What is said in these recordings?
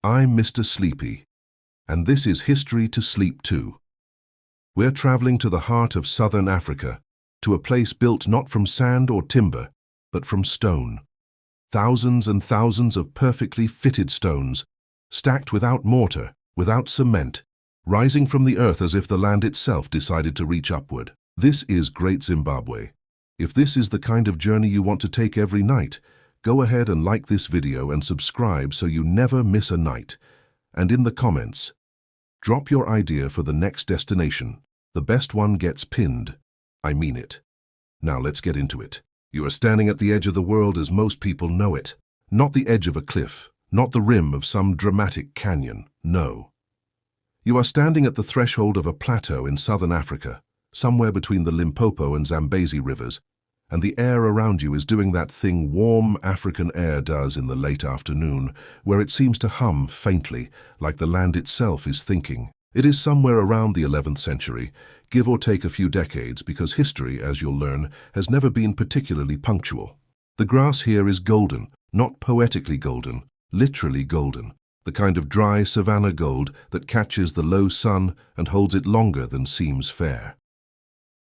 I'm Mr. Sleepy, and this is History to Sleep To. We're traveling to the heart of southern Africa, to a place built not from sand or timber, but from stone. Thousands and thousands of perfectly fitted stones, stacked without mortar, without cement, rising from the earth as if the land itself decided to reach upward. This is Great Zimbabwe. If this is the kind of journey you want to take every night, go ahead and like this video and subscribe so you never miss a night. And in the comments, drop your idea for the next destination. The best one gets pinned. I mean it. Now let's get into it. You are standing at the edge of the world as most people know it. Not the edge of a cliff, not the rim of some dramatic canyon, no. You are standing at the threshold of a plateau in southern Africa, somewhere between the Limpopo and Zambezi rivers, and the air around you is doing that thing warm African air does in the late afternoon, where it seems to hum faintly, like the land itself is thinking. It is somewhere around the 11th century, give or take a few decades, because history, as you'll learn, has never been particularly punctual. The grass here is golden, not poetically golden, literally golden, the kind of dry savanna gold that catches the low sun and holds it longer than seems fair.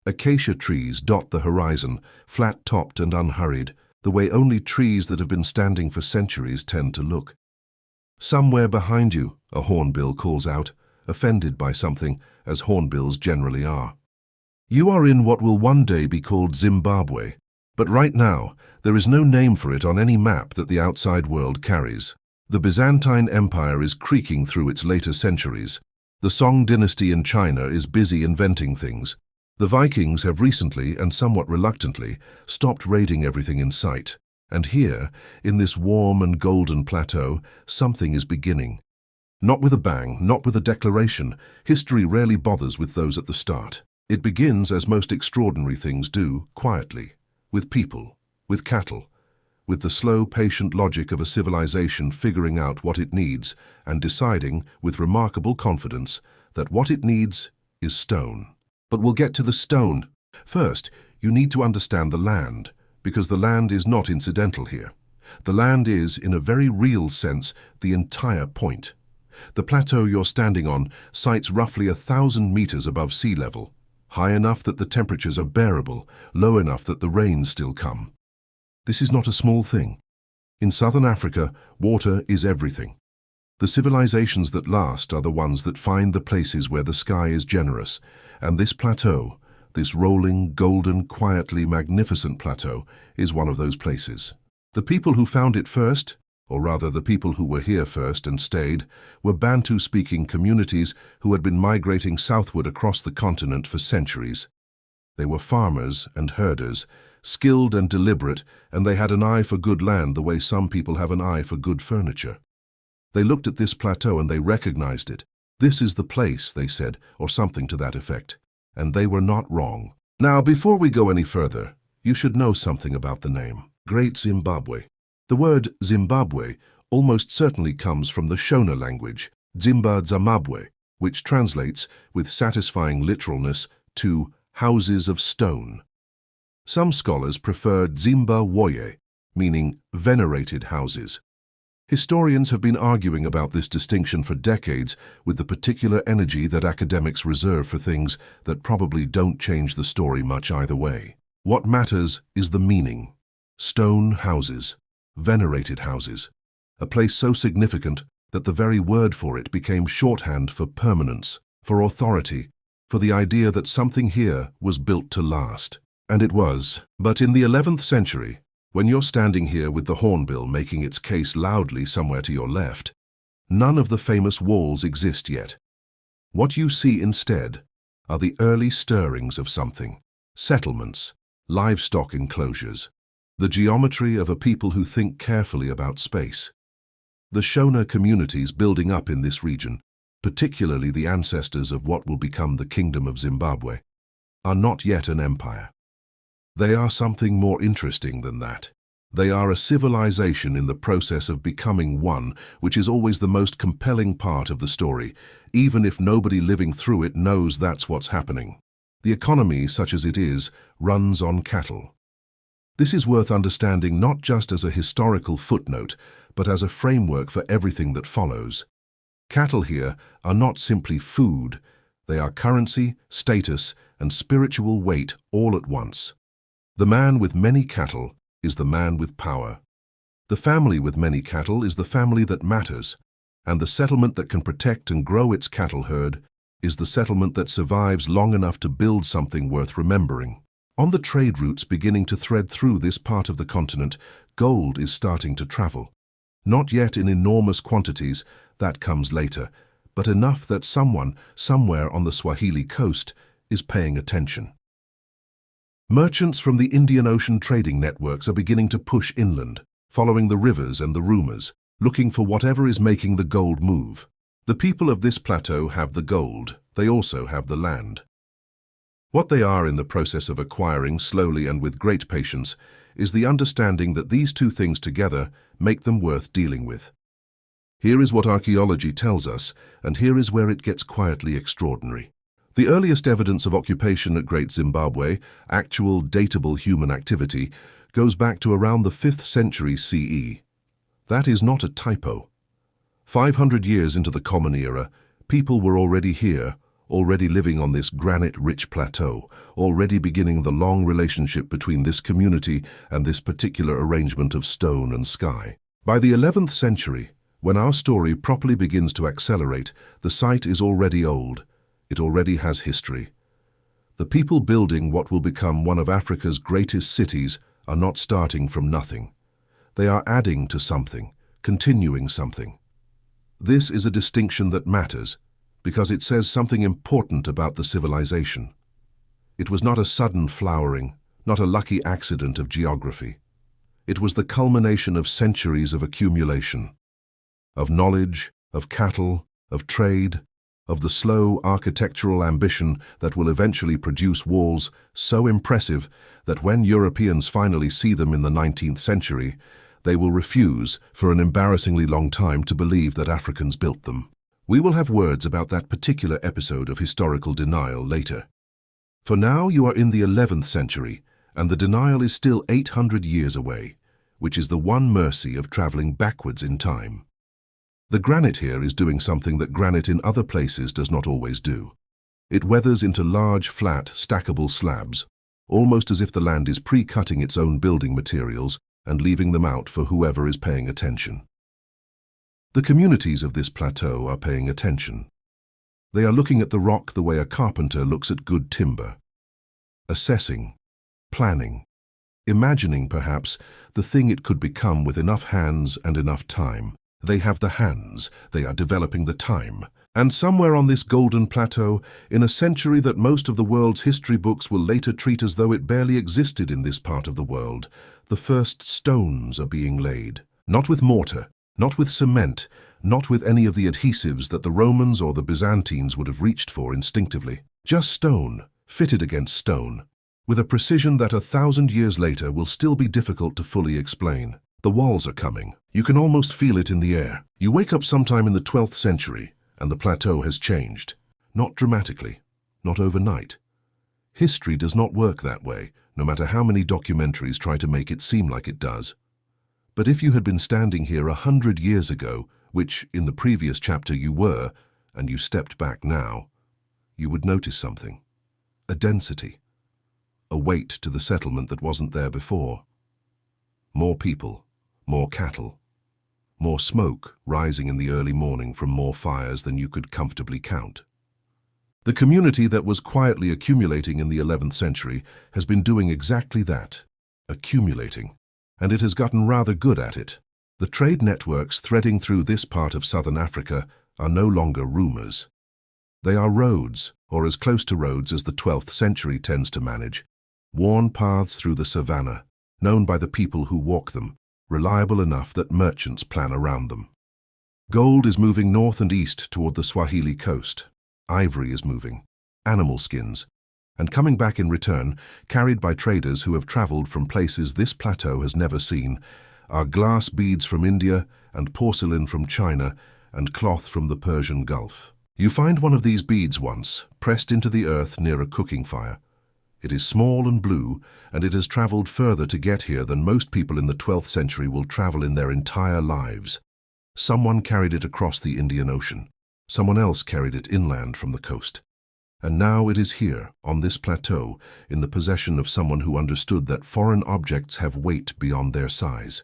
Acacia trees dot the horizon, flat-topped and unhurried, the way only trees that have been standing for centuries tend to look. Somewhere behind you, a hornbill calls out, offended by something, as hornbills generally are. You are in what will one day be called Zimbabwe, but right now, there is no name for it on any map that the outside world carries. The Byzantine Empire is creaking through its later centuries. The Song dynasty in China is busy inventing things. The Vikings have recently, and somewhat reluctantly, stopped raiding everything in sight. And here, in this warm and golden plateau, something is beginning. Not with a bang, not with a declaration. History rarely bothers with those at the start. It begins, as most extraordinary things do, quietly, with people, with cattle, with the slow, patient logic of a civilization figuring out what it needs and deciding, with remarkable confidence, that what it needs is stone. But we'll get to the stone. First, you need to understand the land, because the land is not incidental here. The land is, in a very real sense, the entire point. The plateau you're standing on sites roughly 1,000 meters above sea level, high enough that the temperatures are bearable, low enough that the rains still come. This is not a small thing. In southern Africa, water is everything. The civilizations that last are the ones that find the places where the sky is generous, and this plateau, this rolling, golden, quietly magnificent plateau, is one of those places. The people who found it first, or rather the people who were here first and stayed, were Bantu-speaking communities who had been migrating southward across the continent for centuries. They were farmers and herders, skilled and deliberate, and they had an eye for good land the way some people have an eye for good furniture. They looked at this plateau and they recognized it. This is the place, they said, or something to that effect. And they were not wrong. Now, before we go any further, you should know something about the name. Great Zimbabwe. The word Zimbabwe almost certainly comes from the Shona language, Dzimba Dzamabwe, which translates, with satisfying literalness, to houses of stone. Some scholars prefer Dzimba Woye, meaning venerated houses. Historians have been arguing about this distinction for decades with the particular energy that academics reserve for things that probably don't change the story much either way. What matters is the meaning. Stone houses, venerated houses, a place so significant that the very word for it became shorthand for permanence, for authority, for the idea that something here was built to last. And it was. But in the 11th century, when you're standing here with the hornbill making its case loudly somewhere to your left, none of the famous walls exist yet. What you see instead are the early stirrings of something, settlements, livestock enclosures, the geometry of a people who think carefully about space. The Shona communities building up in this region, particularly the ancestors of what will become the Kingdom of Zimbabwe, are not yet an empire. They are something more interesting than that. They are a civilization in the process of becoming one, which is always the most compelling part of the story, even if nobody living through it knows that's what's happening. The economy, such as it is, runs on cattle. This is worth understanding not just as a historical footnote, but as a framework for everything that follows. Cattle here are not simply food, they are currency, status, and spiritual weight all at once. The man with many cattle is the man with power. The family with many cattle is the family that matters, and the settlement that can protect and grow its cattle herd is the settlement that survives long enough to build something worth remembering. On the trade routes beginning to thread through this part of the continent, gold is starting to travel. Not yet in enormous quantities, that comes later, but enough that someone, somewhere on the Swahili coast, is paying attention. Merchants from the Indian Ocean trading networks are beginning to push inland, following the rivers and the rumors, looking for whatever is making the gold move. The people of this plateau have the gold, they also have the land. What they are in the process of acquiring slowly and with great patience is the understanding that these two things together make them worth dealing with. Here is what archaeology tells us, and here is where it gets quietly extraordinary. The earliest evidence of occupation at Great Zimbabwe, actual datable human activity, goes back to around the 5th century CE. That is not a typo. 500 years into the Common Era, people were already here, already living on this granite-rich plateau, already beginning the long relationship between this community and this particular arrangement of stone and sky. By the 11th century, when our story properly begins to accelerate, the site is already old. It already has history. The people building what will become one of Africa's greatest cities are not starting from nothing. They are adding to something, continuing something. This is a distinction that matters, because it says something important about the civilization. It was not a sudden flowering, not a lucky accident of geography. It was the culmination of centuries of accumulation, of knowledge, of cattle, of trade, of the slow architectural ambition that will eventually produce walls so impressive that when Europeans finally see them in the 19th century, they will refuse for an embarrassingly long time to believe that Africans built them. We will have words about that particular episode of historical denial later. For now you are in the 11th century, and the denial is still 800 years away, which is the one mercy of traveling backwards in time. The granite here is doing something that granite in other places does not always do. It weathers into large, flat, stackable slabs, almost as if the land is pre-cutting its own building materials and leaving them out for whoever is paying attention. The communities of this plateau are paying attention. They are looking at the rock the way a carpenter looks at good timber. Assessing, planning, imagining, perhaps, the thing it could become with enough hands and enough time. They have the hands, they are developing the time. And somewhere on this golden plateau, in a century that most of the world's history books will later treat as though it barely existed in this part of the world, the first stones are being laid. Not with mortar, not with cement, not with any of the adhesives that the Romans or the Byzantines would have reached for instinctively. Just stone, fitted against stone, with a precision that 1,000 years later will still be difficult to fully explain. The walls are coming. You can almost feel it in the air. You wake up sometime in the 12th century, and the plateau has changed. Not dramatically, not overnight. History does not work that way, no matter how many documentaries try to make it seem like it does. But if you had been standing here 100 years ago, which in the previous chapter you were, and you stepped back now, you would notice something. A density. A weight to the settlement that wasn't there before. More people. More cattle, more smoke rising in the early morning from more fires than you could comfortably count. The community that was quietly accumulating in the 11th century has been doing exactly that, accumulating, and it has gotten rather good at it. The trade networks threading through this part of southern Africa are no longer rumors. They are roads, or as close to roads as the 12th century tends to manage, worn paths through the savannah, known by the people who walk them, reliable enough that merchants plan around them. Gold is moving north and east toward the Swahili coast. Ivory is moving, animal skins, and coming back in return, carried by traders who have traveled from places this plateau has never seen, are glass beads from India and porcelain from China and cloth from the Persian Gulf. You find one of these beads once, pressed into the earth near a cooking fire. It is small and blue, and it has traveled further to get here than most people in the 12th century will travel in their entire lives. Someone carried it across the Indian Ocean. Someone else carried it inland from the coast. And now it is here, on this plateau, in the possession of someone who understood that foreign objects have weight beyond their size.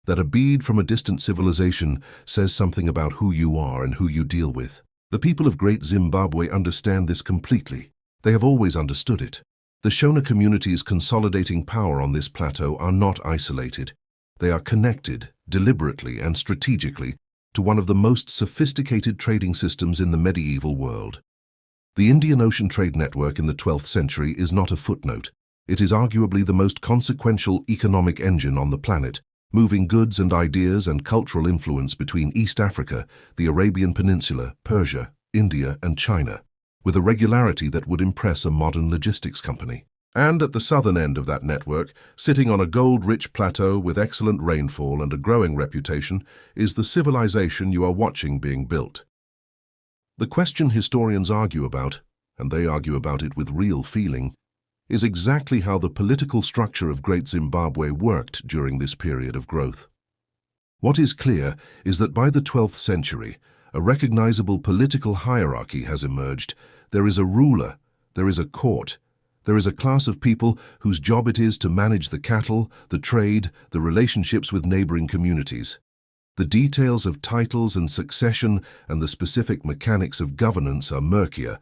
That a bead from a distant civilization says something about who you are and who you deal with. The people of Great Zimbabwe understand this completely. They have always understood it. The Shona community's consolidating power on this plateau are not isolated. They are connected, deliberately and strategically, to one of the most sophisticated trading systems in the medieval world. The Indian Ocean trade network in the 12th century is not a footnote. It is arguably the most consequential economic engine on the planet, moving goods and ideas and cultural influence between East Africa, the Arabian Peninsula, Persia, India, and China, with a regularity that would impress a modern logistics company. And at the southern end of that network, sitting on a gold-rich plateau with excellent rainfall and a growing reputation, is the civilization you are watching being built. The question historians argue about, and they argue about it with real feeling, is exactly how the political structure of Great Zimbabwe worked during this period of growth. What is clear is that by the 12th century, a recognizable political hierarchy has emerged. There is a ruler, there is a court, there is a class of people whose job it is to manage the cattle, the trade, the relationships with neighboring communities. The details of titles and succession and the specific mechanics of governance are murkier,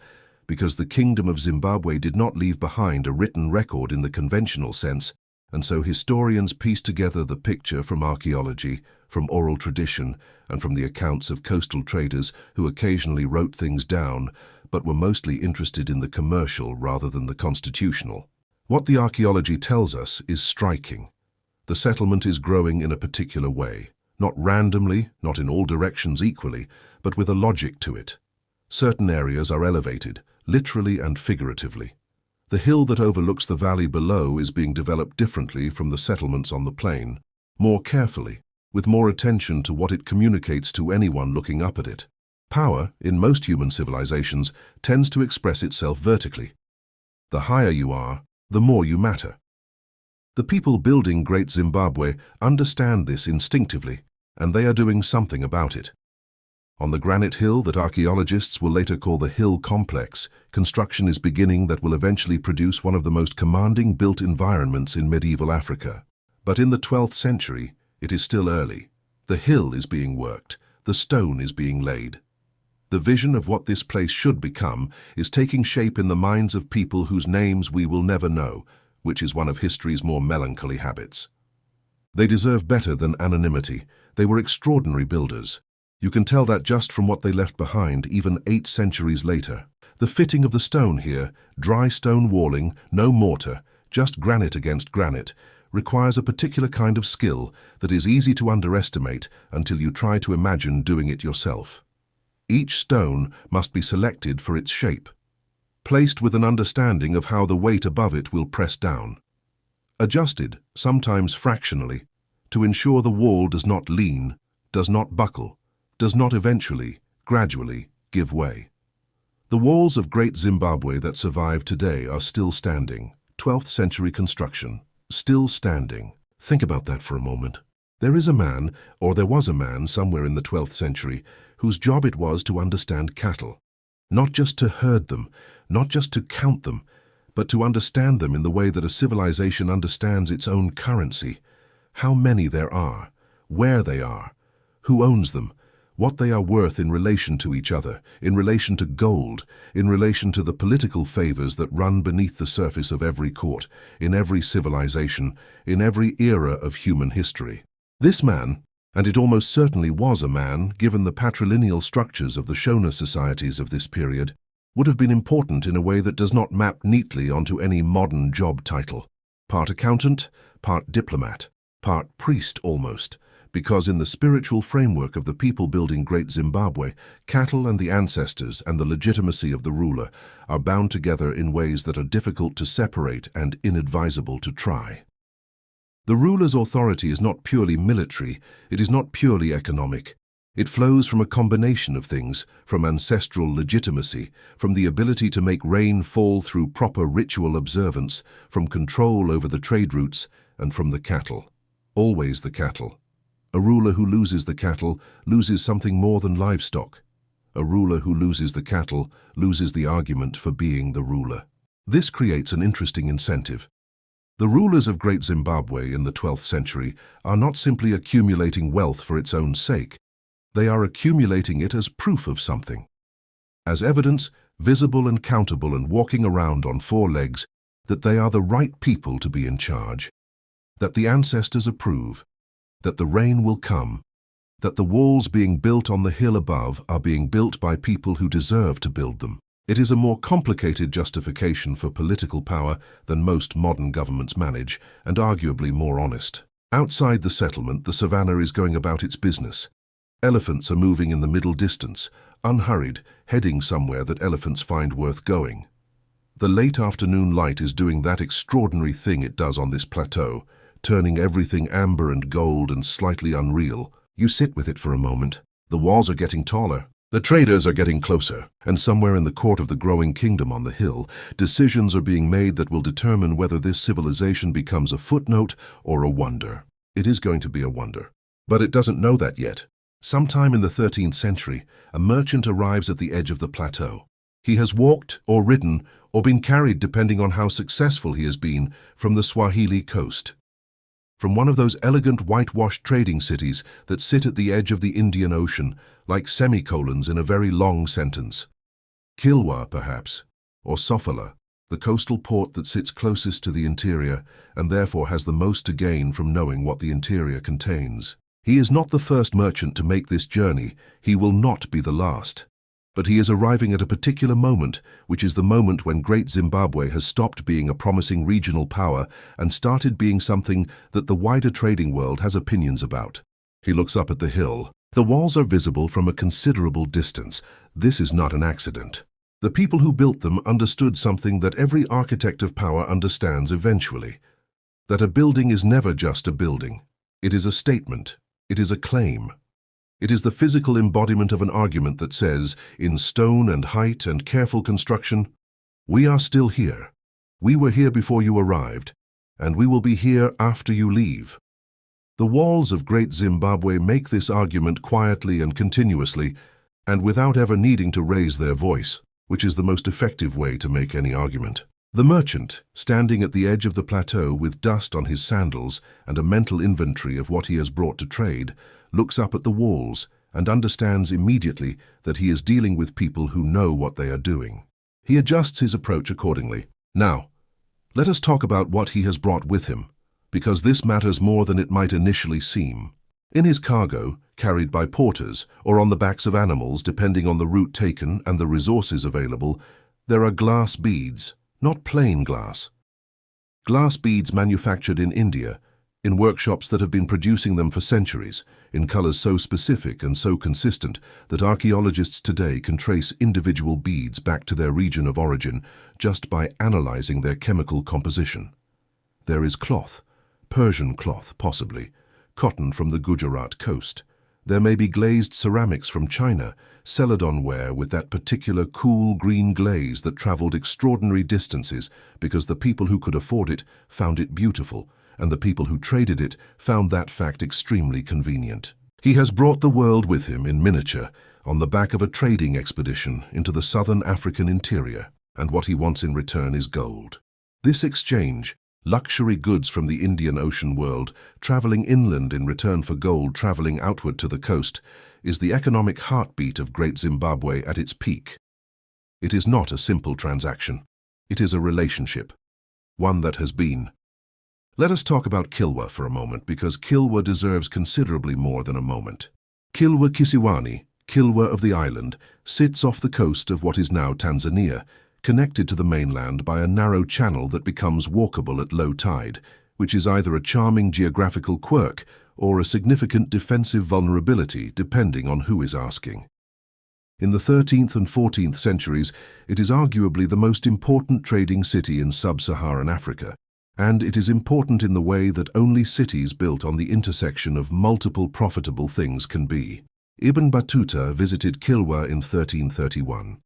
because the Kingdom of Zimbabwe did not leave behind a written record in the conventional sense, and so historians piece together the picture from archaeology, from oral tradition, and from the accounts of coastal traders who occasionally wrote things down, but were mostly interested in the commercial rather than the constitutional. What the archaeology tells us is striking. The settlement is growing in a particular way, not randomly, not in all directions equally, but with a logic to it. Certain areas are elevated, literally and figuratively. The hill that overlooks the valley below is being developed differently from the settlements on the plain, more carefully, with more attention to what it communicates to anyone looking up at it. Power, in most human civilizations, tends to express itself vertically. The higher you are, the more you matter. The people building Great Zimbabwe understand this instinctively, and they are doing something about it. On the granite hill that archaeologists will later call the Hill Complex, construction is beginning that will eventually produce one of the most commanding built environments in medieval Africa. But in the 12th century, it is still early. The hill is being worked, the stone is being laid. The vision of what this place should become is taking shape in the minds of people whose names we will never know, which is one of history's more melancholy habits. They deserve better than anonymity. They were extraordinary builders. You can tell that just from what they left behind even 8 centuries later. The fitting of the stone here, dry stone walling, no mortar, just granite against granite, requires a particular kind of skill that is easy to underestimate until you try to imagine doing it yourself. Each stone must be selected for its shape, placed with an understanding of how the weight above it will press down, adjusted, sometimes fractionally, to ensure the wall does not lean, does not buckle, does not eventually, gradually, give way. The walls of Great Zimbabwe that survive today are still standing, 12th century construction, still standing. Think about that for a moment. There is a man, or there was a man somewhere in the 12th century, whose job it was to understand cattle. Not just to herd them, not just to count them, but to understand them in the way that a civilization understands its own currency. How many there are, where they are, who owns them, what they are worth in relation to each other, in relation to gold, in relation to the political favors that run beneath the surface of every court, in every civilization, in every era of human history. This man, and it almost certainly was a man, given the patrilineal structures of the Shona societies of this period, would have been important in a way that does not map neatly onto any modern job title. Part accountant, part diplomat, part priest almost, because in the spiritual framework of the people building Great Zimbabwe, cattle and the ancestors and the legitimacy of the ruler are bound together in ways that are difficult to separate and inadvisable to try. The ruler's authority is not purely military, it is not purely economic. It flows from a combination of things, from ancestral legitimacy, from the ability to make rain fall through proper ritual observance, from control over the trade routes, and from the cattle. Always the cattle. A ruler who loses the cattle loses something more than livestock. A ruler who loses the cattle loses the argument for being the ruler. This creates an interesting incentive. The rulers of Great Zimbabwe in the 12th century are not simply accumulating wealth for its own sake. They are accumulating it as proof of something. As evidence, visible and countable and walking around on four legs, that they are the right people to be in charge, that the ancestors approve, that the rain will come, that the walls being built on the hill above are being built by people who deserve to build them. It is a more complicated justification for political power than most modern governments manage, and arguably more honest. Outside the settlement, the savannah is going about its business. Elephants are moving in the middle distance, unhurried, heading somewhere that elephants find worth going. The late afternoon light is doing that extraordinary thing it does on this plateau, turning everything amber and gold and slightly unreal. You sit with it for a moment. The walls are getting taller. The traders are getting closer, and somewhere in the court of the growing kingdom on the hill, decisions are being made that will determine whether this civilization becomes a footnote or a wonder. It is going to be a wonder. But it doesn't know that yet. Sometime in the 13th century, a merchant arrives at the edge of the plateau. He has walked or ridden or been carried, depending on how successful he has been, from the Swahili coast. From one of those elegant whitewashed trading cities that sit at the edge of the Indian Ocean, like semicolons in a very long sentence. Kilwa, perhaps, or Sofala, the coastal port that sits closest to the interior and therefore has the most to gain from knowing what the interior contains. He is not the first merchant to make this journey. He will not be the last. But he is arriving at a particular moment, which is the moment when Great Zimbabwe has stopped being a promising regional power and started being something that the wider trading world has opinions about. He looks up at the hill. The walls are visible from a considerable distance. This is not an accident. The people who built them understood something that every architect of power understands eventually. That a building is never just a building. It is a statement. It is a claim. It is the physical embodiment of an argument that says, in stone and height and careful construction, we are still here. We were here before you arrived, and we will be here after you leave. The walls of Great Zimbabwe make this argument quietly and continuously, and without ever needing to raise their voice, which is the most effective way to make any argument. The merchant, standing at the edge of the plateau with dust on his sandals and a mental inventory of what he has brought to trade, looks up at the walls and understands immediately that he is dealing with people who know what they are doing. He adjusts his approach accordingly. Now, let us talk about what he has brought with him, because this matters more than it might initially seem. In his cargo, carried by porters or on the backs of animals depending on the route taken and the resources available, there are glass beads. Not plain glass. Glass beads manufactured in India, in workshops that have been producing them for centuries, in colors so specific and so consistent that archaeologists today can trace individual beads back to their region of origin just by analyzing their chemical composition. There is cloth, Persian cloth possibly, cotton from the Gujarat coast. There may be glazed ceramics from China, celadon ware with that particular cool green glaze that traveled extraordinary distances because the people who could afford it found it beautiful, and the people who traded it found that fact extremely convenient. He has brought the world with him in miniature on the back of a trading expedition into the southern African interior, and what he wants in return is gold. This exchange, luxury goods from the Indian Ocean world, traveling inland in return for gold traveling outward to the coast, is the economic heartbeat of Great Zimbabwe at its peak. It is not a simple transaction. It is a relationship, one that has been. Let us talk about Kilwa for a moment, because Kilwa deserves considerably more than a moment. Kilwa Kisiwani, Kilwa of the island, sits off the coast of what is now Tanzania, connected to the mainland by a narrow channel that becomes walkable at low tide, which is either a charming geographical quirk or a significant defensive vulnerability depending on who is asking. In the 13th and 14th centuries, it is arguably the most important trading city in sub-Saharan Africa, and it is important in the way that only cities built on the intersection of multiple profitable things can be. Ibn Battuta visited Kilwa in 1331.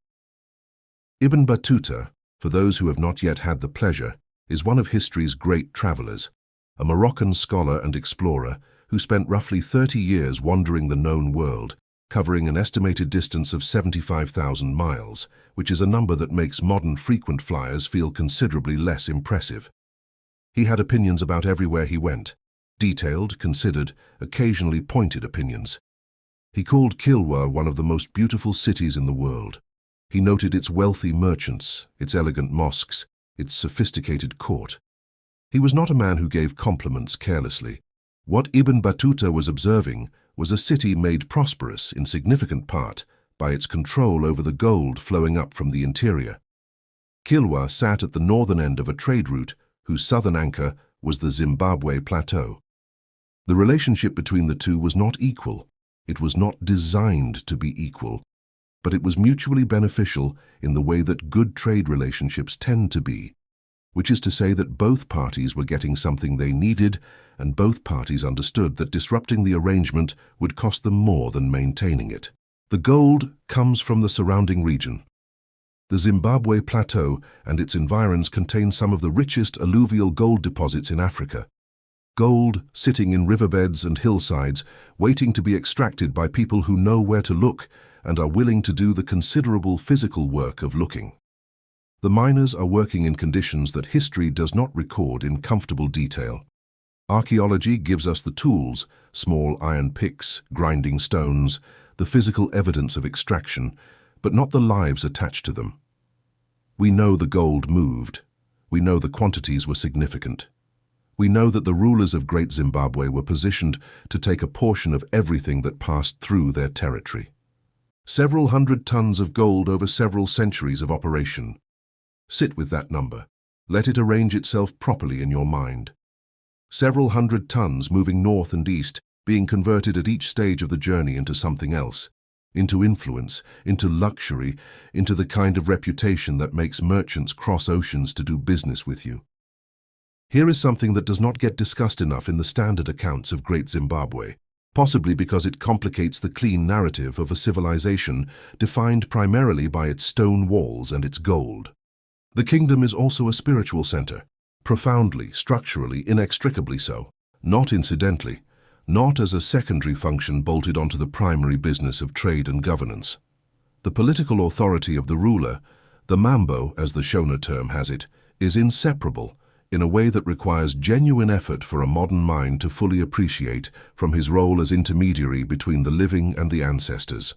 Ibn Battuta, for those who have not yet had the pleasure, is one of history's great travelers, a Moroccan scholar and explorer who spent roughly 30 years wandering the known world, covering an estimated distance of 75,000 miles, which is a number that makes modern frequent flyers feel considerably less impressive. He had opinions about everywhere he went, detailed, considered, occasionally pointed opinions. He called Kilwa one of the most beautiful cities in the world. He noted its wealthy merchants, its elegant mosques, its sophisticated court. He was not a man who gave compliments carelessly. What Ibn Battuta was observing was a city made prosperous in significant part by its control over the gold flowing up from the interior. Kilwa sat at the northern end of a trade route whose southern anchor was the Zimbabwe plateau. The relationship between the two was not equal. It was not designed to be equal, but it was mutually beneficial in the way that good trade relationships tend to be, which is to say that both parties were getting something they needed, and both parties understood that disrupting the arrangement would cost them more than maintaining it. The gold comes from the surrounding region. The Zimbabwe plateau and its environs contain some of the richest alluvial gold deposits in Africa. Gold sitting in riverbeds and hillsides, waiting to be extracted by people who know where to look and are willing to do the considerable physical work of looking. The miners are working in conditions that history does not record in comfortable detail. Archaeology gives us the tools, small iron picks, grinding stones, the physical evidence of extraction, but not the lives attached to them. We know the gold moved. We know the quantities were significant. We know that the rulers of Great Zimbabwe were positioned to take a portion of everything that passed through their territory. Several hundred tons of gold over several centuries of operation. Sit with that number. Let it arrange itself properly in your mind. Several hundred tons moving north and east, being converted at each stage of the journey into something else, into influence, into luxury, into the kind of reputation that makes merchants cross oceans to do business with you. Here is something that does not get discussed enough in the standard accounts of Great Zimbabwe, possibly because it complicates the clean narrative of a civilization defined primarily by its stone walls and its gold. The kingdom is also a spiritual center, profoundly, structurally, inextricably so, not incidentally, not as a secondary function bolted onto the primary business of trade and governance. The political authority of the ruler, the mambo as the Shona term has it, is inseparable in a way that requires genuine effort for a modern mind to fully appreciate from his role as intermediary between the living and the ancestors.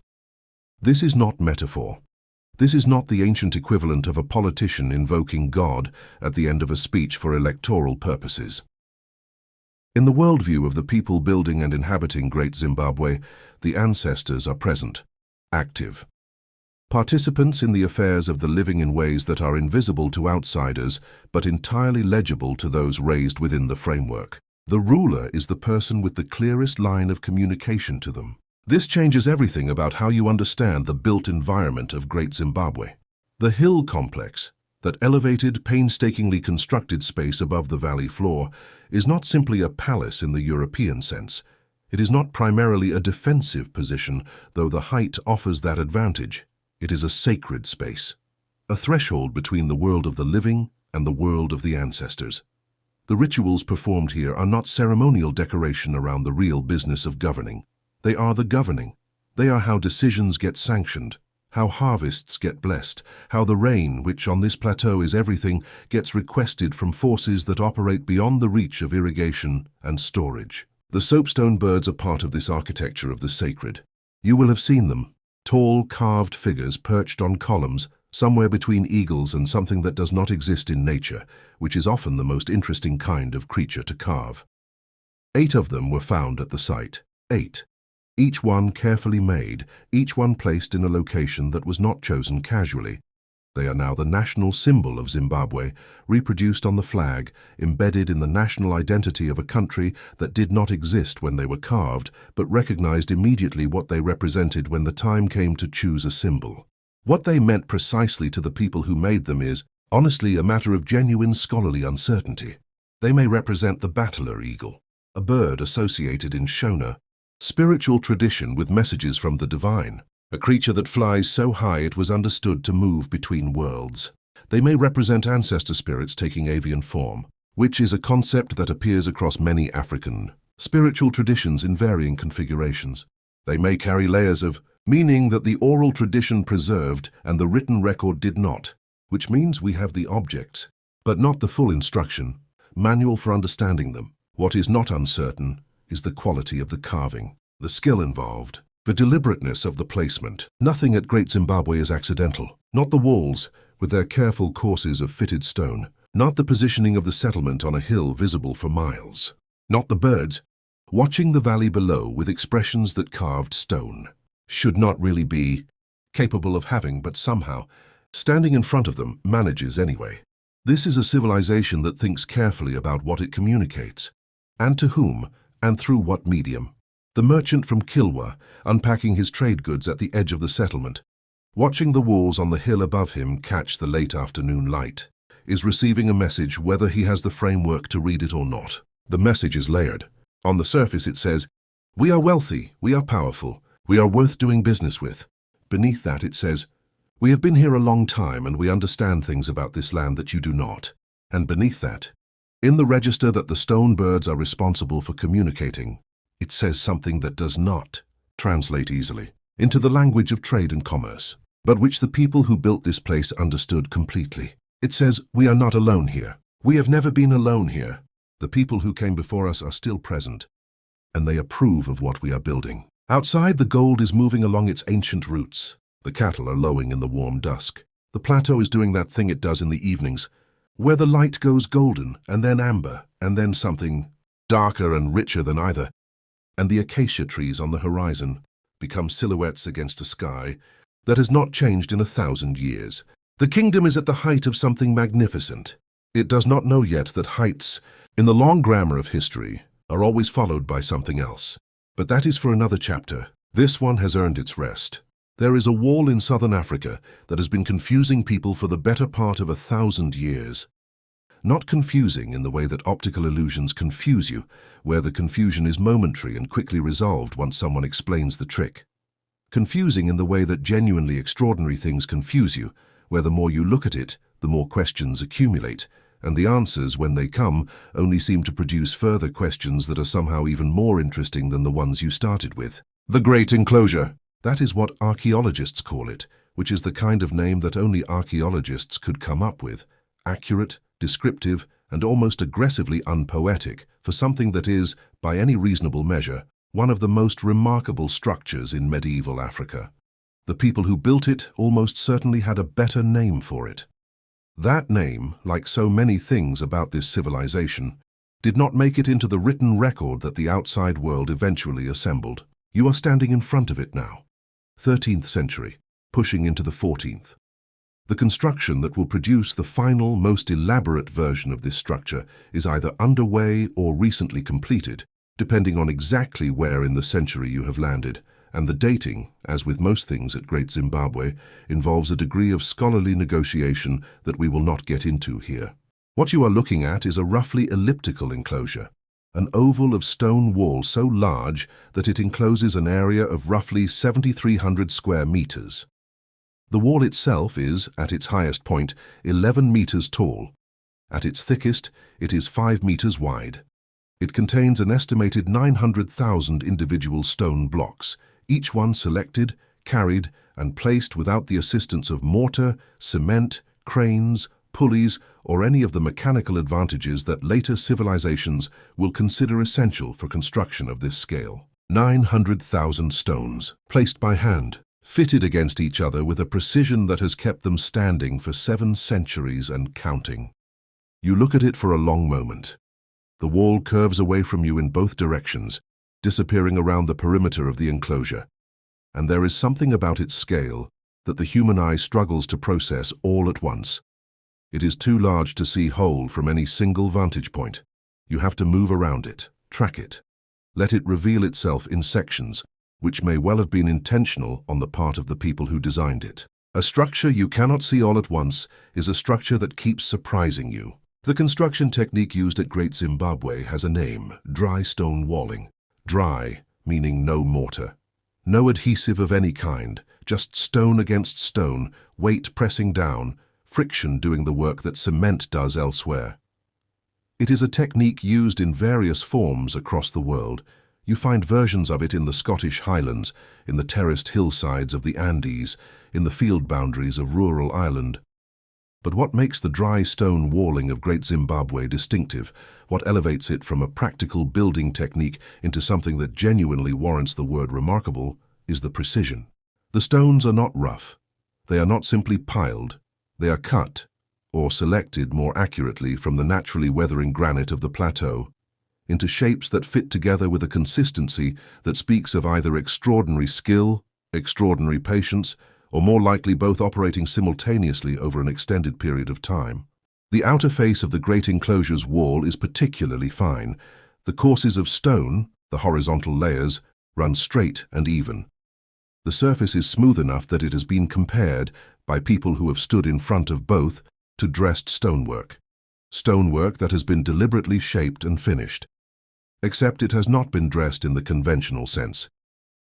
This is not metaphor. This is not the ancient equivalent of a politician invoking God at the end of a speech for electoral purposes. In the worldview of the people building and inhabiting Great Zimbabwe, the ancestors are present, active. Participants in the affairs of the living in ways that are invisible to outsiders, but entirely legible to those raised within the framework. The ruler is the person with the clearest line of communication to them. This changes everything about how you understand the built environment of Great Zimbabwe. The hill complex, that elevated, painstakingly constructed space above the valley floor, is not simply a palace in the European sense. It is not primarily a defensive position, though the height offers that advantage. It is a sacred space, a threshold between the world of the living and the world of the ancestors. The rituals performed here are not ceremonial decoration around the real business of governing. They are the governing. They are how decisions get sanctioned, how harvests get blessed, how the rain, which on this plateau is everything, gets requested from forces that operate beyond the reach of irrigation and storage. The soapstone birds are part of this architecture of the sacred. You will have seen them, tall carved figures perched on columns, somewhere between eagles and something that does not exist in nature, which is often the most interesting kind of creature to carve. 8 of them were found at the site. 8. Each one carefully made, each one placed in a location that was not chosen casually. They are now the national symbol of Zimbabwe, reproduced on the flag, embedded in the national identity of a country that did not exist when they were carved, but recognized immediately what they represented when the time came to choose a symbol. What they meant precisely to the people who made them is, honestly, a matter of genuine scholarly uncertainty. They may represent the battler eagle, a bird associated in Shona, Spiritual tradition with messages from the divine. A creature that flies so high it was understood to move between worlds. They may represent ancestor spirits taking avian form, which is a concept that appears across many African spiritual traditions in varying configurations. They may carry layers of meaning that the oral tradition preserved and the written record did not, which means we have the objects, but not the full instruction, manual for understanding them. What is not uncertain is the quality of the carving, the skill involved, the deliberateness of the placement. Nothing at Great Zimbabwe is accidental. Not the walls, with their careful courses of fitted stone. Not the positioning of the settlement on a hill visible for miles. Not the birds, watching the valley below with expressions that carved stone. Should not really be capable of having, but somehow, standing in front of them, manages anyway. This is a civilization that thinks carefully about what it communicates, and to whom, and through what medium. The merchant from Kilwa, unpacking his trade goods at the edge of the settlement, watching the walls on the hill above him catch the late afternoon light, is receiving a message whether he has the framework to read it or not. The message is layered. On the surface it says, "We are wealthy, we are powerful, we are worth doing business with." Beneath that it says, "We have been here a long time and we understand things about this land that you do not." And beneath that, in the register that the stone birds are responsible for communicating, it says something that does not translate easily into the language of trade and commerce, but which the people who built this place understood completely. It says, "We are not alone here. We have never been alone here. The people who came before us are still present, and they approve of what we are building." Outside, the gold is moving along its ancient routes. The cattle are lowing in the warm dusk. The plateau is doing that thing it does in the evenings, where the light goes golden, and then amber, and then something darker and richer than either, and the acacia trees on the horizon become silhouettes against a sky that has not changed in 1,000 years. The kingdom is at the height of something magnificent. It does not know yet that heights, in the long grammar of history, are always followed by something else. But that is for another chapter. This one has earned its rest. There is a wall in southern Africa that has been confusing people for the better part of 1,000 years. Not confusing in the way that optical illusions confuse you, where the confusion is momentary and quickly resolved once someone explains the trick. Confusing in the way that genuinely extraordinary things confuse you, where the more you look at it, the more questions accumulate, and the answers, when they come, only seem to produce further questions that are somehow even more interesting than the ones you started with. The Great Enclosure. That is what archaeologists call it, which is the kind of name that only archaeologists could come up with. Accurate, descriptive, and almost aggressively unpoetic for something that is, by any reasonable measure, one of the most remarkable structures in medieval Africa. The people who built it almost certainly had a better name for it. That name, like so many things about this civilization, did not make it into the written record that the outside world eventually assembled. You are standing in front of it now. 13th century, pushing into the 14th. The construction that will produce the final, most elaborate version of this structure is either underway or recently completed, depending on exactly where in the century you have landed, and the dating, as with most things at Great Zimbabwe, involves a degree of scholarly negotiation that we will not get into here. What you are looking at is a roughly elliptical enclosure, an oval of stone wall so large that it encloses an area of roughly 7,300 square meters. The wall itself is, at its highest point, 11 meters tall. At its thickest, it is 5 meters wide. It contains an estimated 900,000 individual stone blocks, each one selected, carried, and placed without the assistance of mortar, cement, cranes, pulleys, or any of the mechanical advantages that later civilizations will consider essential for construction of this scale. 900,000 stones, placed by hand, fitted against each other with a precision that has kept them standing for 7 centuries and counting. You look at it for a long moment. The wall curves away from you in both directions, disappearing around the perimeter of the enclosure, and there is something about its scale that the human eye struggles to process all at once. It is too large to see whole from any single vantage point. You have to move around it, track it, let it reveal itself in sections, which may well have been intentional on the part of the people who designed it. A structure you cannot see all at once is a structure that keeps surprising you. The construction technique used at Great Zimbabwe has a name: dry stone walling. Dry, meaning no mortar. No adhesive of any kind, just stone against stone, weight pressing down, friction doing the work that cement does elsewhere. It is a technique used in various forms across the world. You find versions of it in the Scottish Highlands, in the terraced hillsides of the Andes, in the field boundaries of rural Ireland. But what makes the dry stone walling of Great Zimbabwe distinctive, what elevates it from a practical building technique into something that genuinely warrants the word remarkable, is the precision. The stones are not rough. They are not simply piled. They are cut, or selected more accurately from the naturally weathering granite of the plateau, into shapes that fit together with a consistency that speaks of either extraordinary skill, extraordinary patience, or more likely both operating simultaneously over an extended period of time. The outer face of the great enclosure's wall is particularly fine. The courses of stone, the horizontal layers, run straight and even. The surface is smooth enough that it has been compared, by people who have stood in front of both, to dressed stonework. Stonework that has been deliberately shaped and finished. Except it has not been dressed in the conventional sense.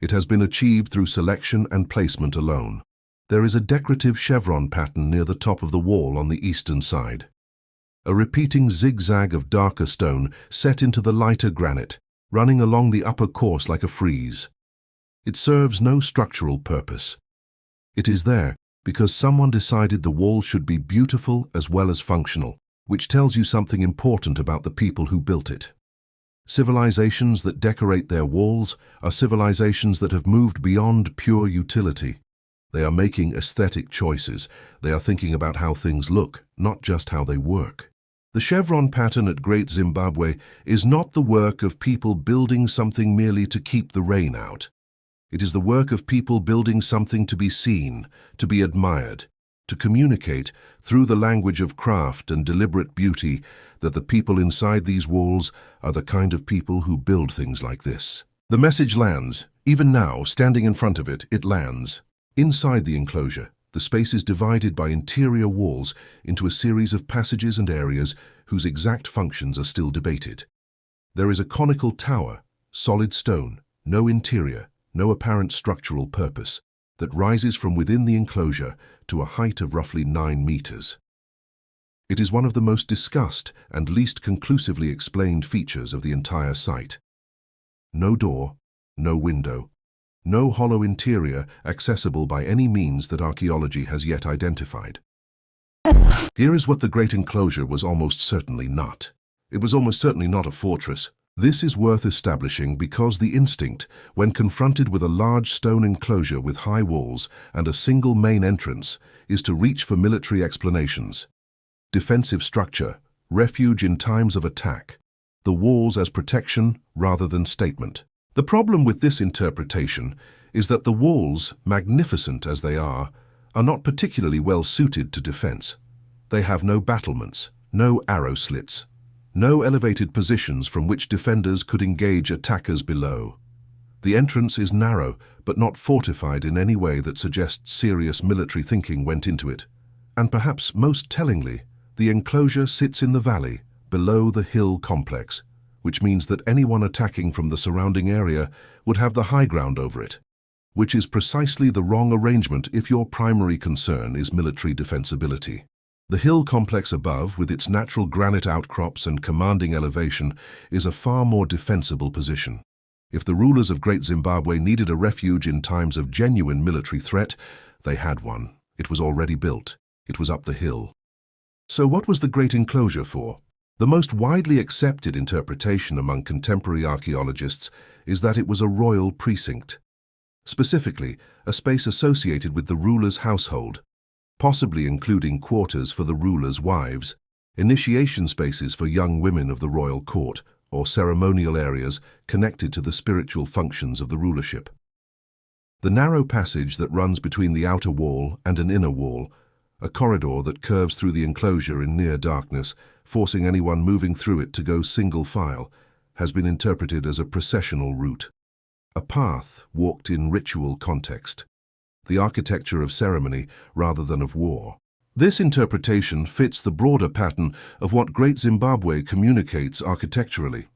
It has been achieved through selection and placement alone. There is a decorative chevron pattern near the top of the wall on the eastern side. A repeating zigzag of darker stone set into the lighter granite, running along the upper course like a frieze. It serves no structural purpose. It is there because someone decided the wall should be beautiful as well as functional, which tells you something important about the people who built it. Civilizations that decorate their walls are civilizations that have moved beyond pure utility. They are making aesthetic choices. They are thinking about how things look, not just how they work. The chevron pattern at Great Zimbabwe is not the work of people building something merely to keep the rain out. It is the work of people building something to be seen, to be admired, to communicate, through the language of craft and deliberate beauty, that the people inside these walls are the kind of people who build things like this. The message lands. Even now, standing in front of it, it lands. Inside the enclosure, the space is divided by interior walls into a series of passages and areas whose exact functions are still debated. There is a conical tower, solid stone, no interior, no apparent structural purpose, that rises from within the enclosure to a height of roughly 9 meters. It is one of the most discussed and least conclusively explained features of the entire site. No door, no window, no hollow interior accessible by any means that archaeology has yet identified. Here is what the great enclosure was almost certainly not. It was almost certainly not a fortress. This is worth establishing because the instinct, when confronted with a large stone enclosure with high walls and a single main entrance, is to reach for military explanations. Defensive structure, refuge in times of attack, the walls as protection rather than statement. The problem with this interpretation is that the walls, magnificent as they are not particularly well suited to defense. They have no battlements, no arrow slits, no elevated positions from which defenders could engage attackers below. The entrance is narrow, but not fortified in any way that suggests serious military thinking went into it. And perhaps most tellingly, the enclosure sits in the valley, below the hill complex, which means that anyone attacking from the surrounding area would have the high ground over it, which is precisely the wrong arrangement if your primary concern is military defensibility. The hill complex above, with its natural granite outcrops and commanding elevation, is a far more defensible position. If the rulers of Great Zimbabwe needed a refuge in times of genuine military threat, they had one. It was already built. It was up the hill. So what was the great enclosure for? The most widely accepted interpretation among contemporary archaeologists is that it was a royal precinct. Specifically, a space associated with the ruler's household, possibly including quarters for the ruler's wives, initiation spaces for young women of the royal court, or ceremonial areas connected to the spiritual functions of the rulership. The narrow passage that runs between the outer wall and an inner wall, a corridor that curves through the enclosure in near darkness, forcing anyone moving through it to go single file, has been interpreted as a processional route. A path walked in ritual context, the architecture of ceremony rather than of war. This interpretation fits the broader pattern of what Great Zimbabwe communicates architecturally.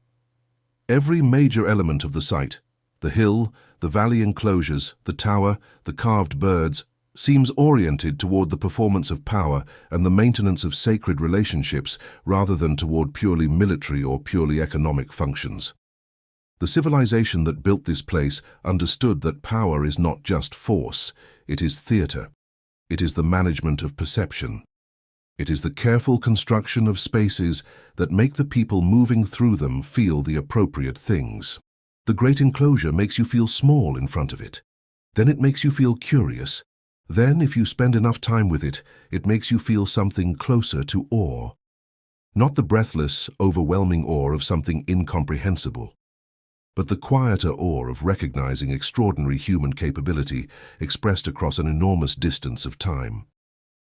Every major element of the site, The hill, the valley enclosures, the tower, the carved birds, seems oriented toward the performance of power and the maintenance of sacred relationships rather than toward purely military or purely economic functions. The civilization that built this place understood that power is not just force, it is theater. It is the management of perception. It is the careful construction of spaces that make the people moving through them feel the appropriate things. The great enclosure makes you feel small in front of it. Then it makes you feel curious. Then, if you spend enough time with it, it makes you feel something closer to awe. Not the breathless, overwhelming awe of something incomprehensible, but the quieter awe of recognizing extraordinary human capability expressed across an enormous distance of time.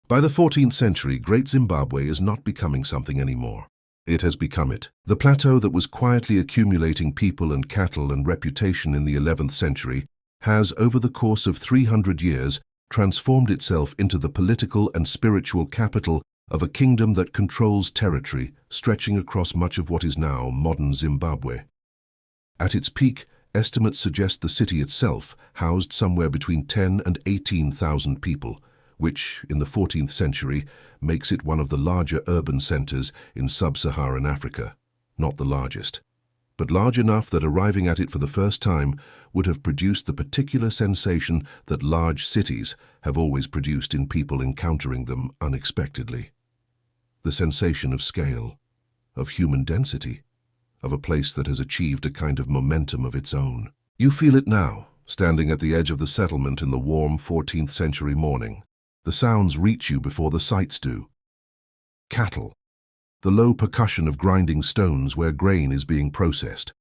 By the 14th century, Great Zimbabwe is not becoming something anymore. It has become it. The plateau that was quietly accumulating people and cattle and reputation in the 11th century has, over the course of 300 years, transformed itself into the political and spiritual capital of a kingdom that controls territory stretching across much of what is now modern Zimbabwe. At its peak, estimates suggest the city itself housed somewhere between 10 and 18,000 people, which, in the 14th century, makes it one of the larger urban centers in sub-Saharan Africa. Not the largest, but large enough that arriving at it for the first time would have produced the particular sensation that large cities have always produced in people encountering them unexpectedly. The sensation of scale, of human density, of a place that has achieved a kind of momentum of its own. You feel it now, standing at the edge of the settlement in the warm 14th century morning. The sounds reach you before the sights do. Cattle. The low percussion of grinding stones where grain is being processed.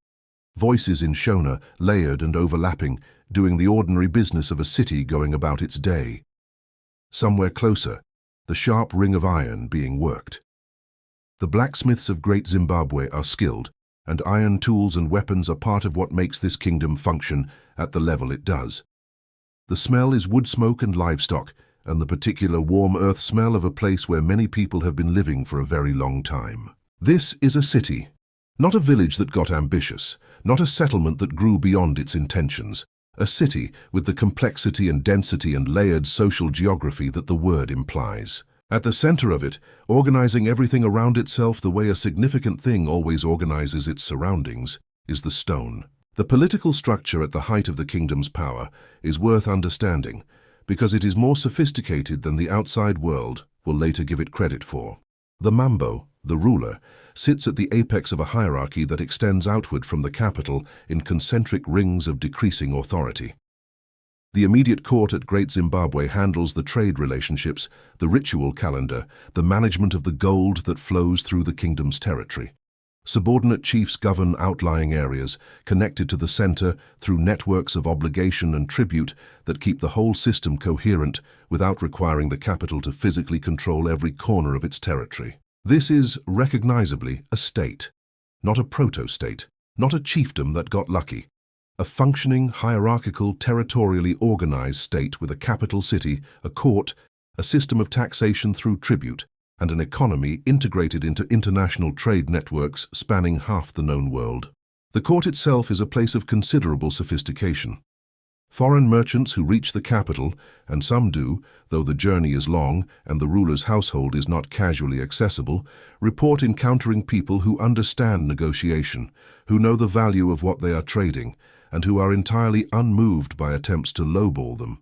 Voices in Shona, layered and overlapping, doing the ordinary business of a city going about its day. Somewhere closer, the sharp ring of iron being worked. The blacksmiths of Great Zimbabwe are skilled, and iron tools and weapons are part of what makes this kingdom function at the level it does. The smell is wood smoke and livestock, and the particular warm earth smell of a place where many people have been living for a very long time. This is a city, not a village that got ambitious, not a settlement that grew beyond its intentions, a city with the complexity and density and layered social geography that the word implies. At the center of it, organizing everything around itself the way a significant thing always organizes its surroundings, is the stone. The political structure at the height of the kingdom's power is worth understanding, because it is more sophisticated than the outside world will later give it credit for. The Mambo, the ruler, sits at the apex of a hierarchy that extends outward from the capital in concentric rings of decreasing authority. The immediate court at Great Zimbabwe handles the trade relationships, the ritual calendar, the management of the gold that flows through the kingdom's territory. Subordinate chiefs govern outlying areas, connected to the center through networks of obligation and tribute that keep the whole system coherent without requiring the capital to physically control every corner of its territory. This is, recognizably, a state, not a proto-state, not a chiefdom that got lucky. A functioning, hierarchical, territorially organized state with a capital city, a court, a system of taxation through tribute, and an economy integrated into international trade networks spanning half the known world. The court itself is a place of considerable sophistication. Foreign merchants who reach the capital, and some do, though the journey is long and the ruler's household is not casually accessible, report encountering people who understand negotiation, who know the value of what they are trading, and who are entirely unmoved by attempts to lowball them.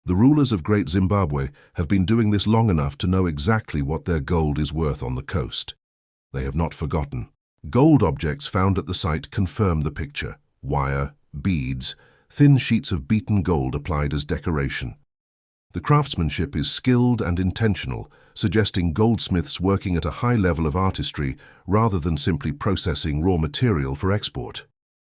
The rulers of Great Zimbabwe have been doing this long enough to know exactly what their gold is worth on the coast. They have not forgotten. Gold objects found at the site confirm the picture: wire, beads, thin sheets of beaten gold applied as decoration. The craftsmanship is skilled and intentional, suggesting goldsmiths working at a high level of artistry rather than simply processing raw material for export.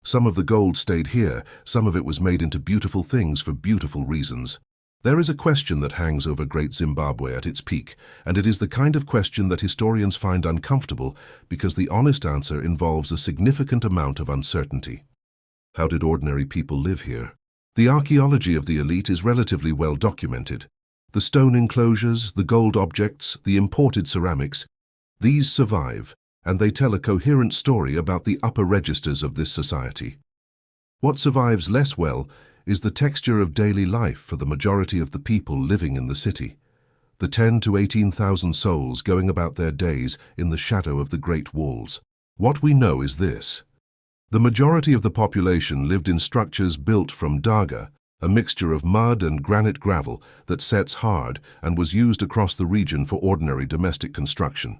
Some of the gold stayed here, some of it was made into beautiful things for beautiful reasons. There is a question that hangs over Great Zimbabwe at its peak, and it is the kind of question that historians find uncomfortable because the honest answer involves a significant amount of uncertainty. How did ordinary people live here? The archaeology of the elite is relatively well documented. The stone enclosures, the gold objects, the imported ceramics, these survive, and they tell a coherent story about the upper registers of this society. What survives less well is the texture of daily life for the majority of the people living in the city. The 10 to 18,000 souls going about their days in the shadow of the Great Walls. What we know is this. The majority of the population lived in structures built from daga, a mixture of mud and granite gravel that sets hard and was used across the region for ordinary domestic construction.